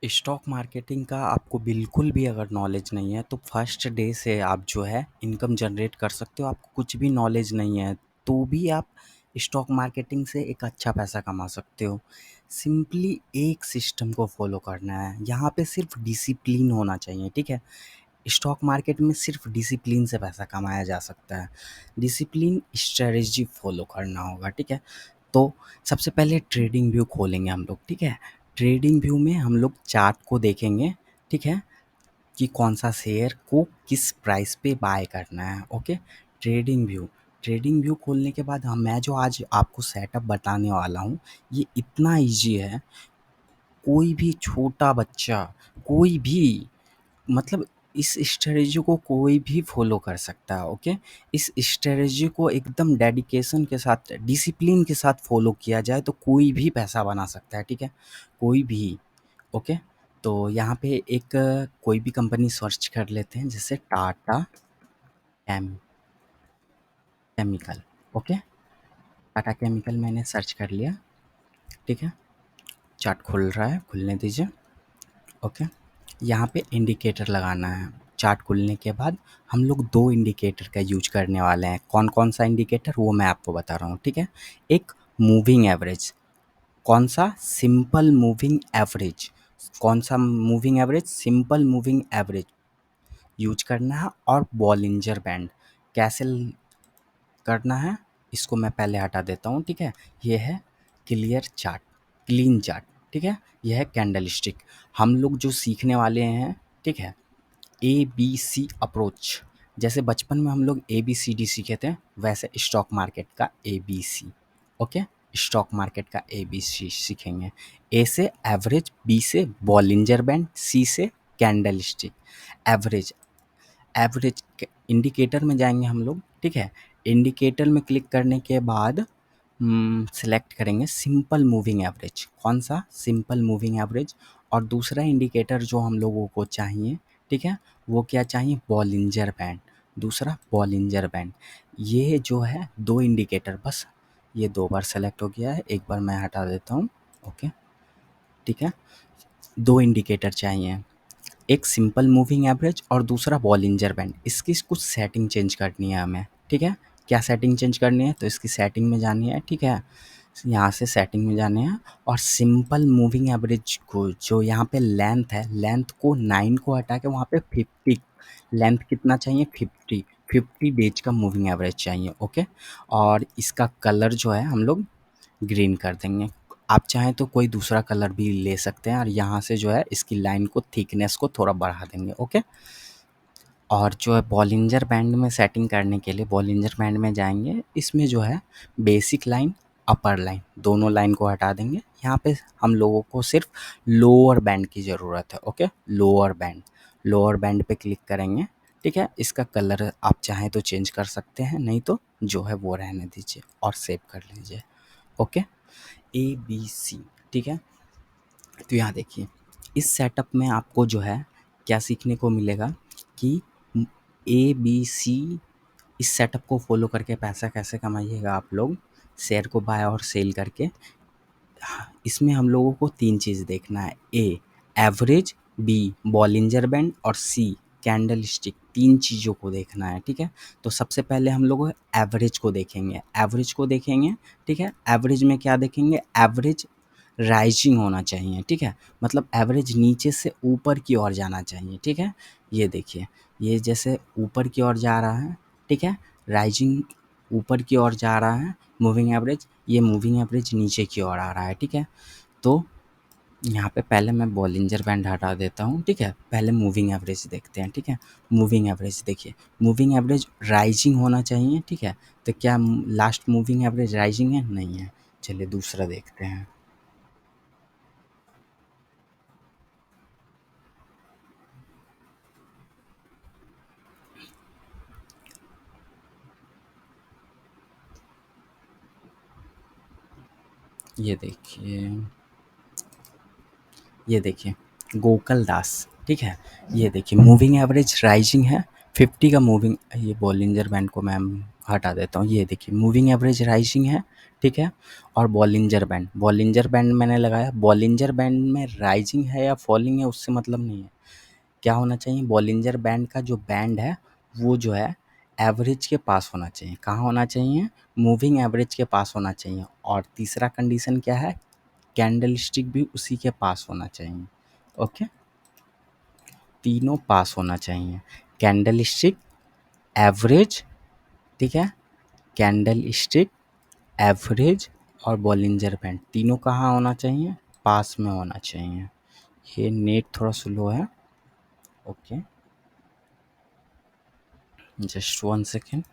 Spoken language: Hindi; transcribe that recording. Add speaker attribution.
Speaker 1: स्टॉक मार्केटिंग का आपको बिल्कुल भी अगर नॉलेज नहीं है तो फर्स्ट डे से आप जो है इनकम जनरेट कर सकते हो। आपको कुछ भी नॉलेज नहीं है तो भी आप स्टॉक मार्केटिंग से एक अच्छा पैसा कमा सकते हो। सिंपली एक सिस्टम को फॉलो करना है, यहाँ पे सिर्फ डिसिप्लिन होना चाहिए, ठीक है। स्टॉक मार्केट में सिर्फ डिसिप्लिन से पैसा कमाया जा सकता है। डिसिप्लिन स्ट्रेटजी फॉलो करना होगा, ठीक है। तो सबसे पहले ट्रेडिंग व्यू खोलेंगे हम लोग, ठीक है। ट्रेडिंग व्यू में हम लोग चार्ट को देखेंगे, ठीक है, कि कौन सा शेयर को किस प्राइस पे बाय करना है। ओके, ट्रेडिंग व्यू खोलने के बाद मैं जो आज आपको सेटअप बताने वाला हूँ ये इतना इजी है। कोई भी छोटा बच्चा, कोई भी, मतलब इस स्ट्रेटजी को कोई भी फॉलो कर सकता है। ओके, इस स्ट्रेटजी को एकदम डेडिकेशन के साथ, डिसिप्लिन के साथ फॉलो किया जाए तो कोई भी पैसा बना सकता है, ठीक है, कोई भी। ओके, तो यहाँ पे एक कोई भी कंपनी सर्च कर लेते हैं, जैसे टाटा केम केमिकल। ओके, टाटा केमिकल मैंने सर्च कर लिया, ठीक है। चार्ट खुल रहा है, खुलने दीजिए। ओके, यहाँ पे इंडिकेटर लगाना है। चार्ट खुलने के बाद हम लोग दो इंडिकेटर का यूज करने वाले हैं। कौन कौन सा इंडिकेटर वो मैं आपको बता रहा हूँ, ठीक है। एक मूविंग एवरेज, कौन सा, सिंपल मूविंग एवरेज। कौन सा moving average, simple moving average use करना है। और बॉलिंजर बैंड कैसे करना है इसको मैं पहले हटा देता हूँ, ठीक है। ये है क्लियर चार्ट, क्लीन चार्ट, ठीक है। यह है कैंडल स्टिक। हम लोग जो सीखने वाले हैं, ठीक है, ABC अप्रोच। जैसे बचपन में हम लोग ABCD सीखे थे, वैसे स्टॉक मार्केट का ABC। ओके, स्टॉक मार्केट का ABC सीखेंगे। A से एवरेज, B से बॉलिंजर बैंड, C से candle stick. Average, average indicator में जाएंगे हम लोग, ठीक है। इंडिकेटर में क्लिक करने के बाद सेलेक्ट करेंगे सिंपल मूविंग एवरेज। कौन सा, सिंपल मूविंग एवरेज। और दूसरा इंडिकेटर जो हम लोगों को चाहिए, ठीक है, वो क्या चाहिए, बॉलिंजर बैंड। दूसरा बॉलिंजर बैंड। ये जो है दो इंडिकेटर, बस ये दो बार सेलेक्ट हो गया है, एक बार मैं हटा देता हूँ। ओके, ठीक है, दो इंडिकेटर चाहिए, एक सिंपल मूविंग एवरेज और दूसरा बॉलिंजर बैंड। इसकी कुछ सेटिंग चेंज करनी है हमें, ठीक है। क्या सेटिंग चेंज करनी है, तो इसकी सेटिंग में जानी है, ठीक है। यहाँ से सेटिंग में जाने हैं और सिंपल मूविंग एवरेज को, जो यहाँ पे लेंथ है, लेंथ को 9 को हटा के वहाँ पे 50, लेंथ कितना चाहिए, 50 डेज का मूविंग एवरेज चाहिए। ओके, और इसका कलर जो है हम लोग ग्रीन कर देंगे। आप चाहें तो कोई दूसरा कलर भी ले सकते हैं और यहाँ से जो है इसकी लाइन को, थिकनेस को थोड़ा बढ़ा देंगे। ओके, और जो है बॉलिंजर बैंड में सेटिंग करने के लिए बॉलिंजर बैंड में जाएंगे। इसमें जो है बेसिक लाइन, अपर लाइन, दोनों लाइन को हटा देंगे। यहाँ पे हम लोगों को सिर्फ लोअर बैंड की ज़रूरत है। Okay, lower band, lower band पे क्लिक करेंगे, ठीक है। इसका कलर आप चाहें तो चेंज कर सकते हैं, नहीं तो जो है वो रहने दीजिए और सेव कर लीजिए। ओके, ABC, ठीक है। तो यहाँ देखिए, इस सेटअप में आपको जो है क्या सीखने को मिलेगा कि ABC, इस सेटअप को फॉलो करके पैसा कैसे कमाइएगा आप लोग, शेयर को बाय और सेल करके। इसमें हम लोगों को तीन चीज़ देखना है, A average, B Bollinger band और सी कैंडल स्टिक। तीन चीज़ों को देखना है, ठीक है। तो सबसे पहले हम लोग एवरेज को देखेंगे, एवरेज को देखेंगे, ठीक है। एवरेज में क्या देखेंगे, एवरेज राइजिंग होना चाहिए, ठीक है। मतलब एवरेज नीचे से ऊपर की ओर जाना चाहिए, ठीक है। ये देखिए, ये जैसे ऊपर की ओर जा रहा है, ठीक है, राइजिंग ऊपर की ओर जा रहा है मूविंग एवरेज, ये मूविंग एवरेज नीचे की ओर आ रहा है, ठीक है। तो यहाँ पे पहले मैं बॉलिंजर बैंड हटा देता हूँ, ठीक है। पहले मूविंग एवरेज देखते हैं, ठीक है। मूविंग एवरेज देखिए, मूविंग एवरेज राइजिंग होना चाहिए, ठीक है। तो क्या लास्ट मूविंग एवरेज राइजिंग है, नहीं है। चलिए दूसरा देखते हैं। ये देखिए, ये देखिए गोकुल दास, ठीक है। ये देखिए मूविंग एवरेज राइजिंग है, 50 का मूविंग, ये बॉलिंजर बैंड को मैं हटा देता हूँ। ये देखिए मूविंग एवरेज राइजिंग है, ठीक है। और बॉलिंजर बैंड मैंने लगाया। बॉलिंजर बैंड में राइजिंग है या फॉलिंग है उससे मतलब नहीं है, क्या होना चाहिए, बॉलिंजर बैंड का जो बैंड है वो जो है एवरेज के पास होना चाहिए। कहाँ होना चाहिए, मूविंग एवरेज के पास होना चाहिए। और तीसरा कंडीशन क्या है, कैंडल स्टिक भी उसी के पास होना चाहिए। ओके, तीनों पास होना चाहिए, कैंडल स्टिक, एवरेज, ठीक है, कैंडल स्टिक, एवरेज और बॉलिंजर बैंड तीनों कहाँ होना चाहिए, पास में होना चाहिए। ये नेट थोड़ा स्लो है। Okay, just 1 second.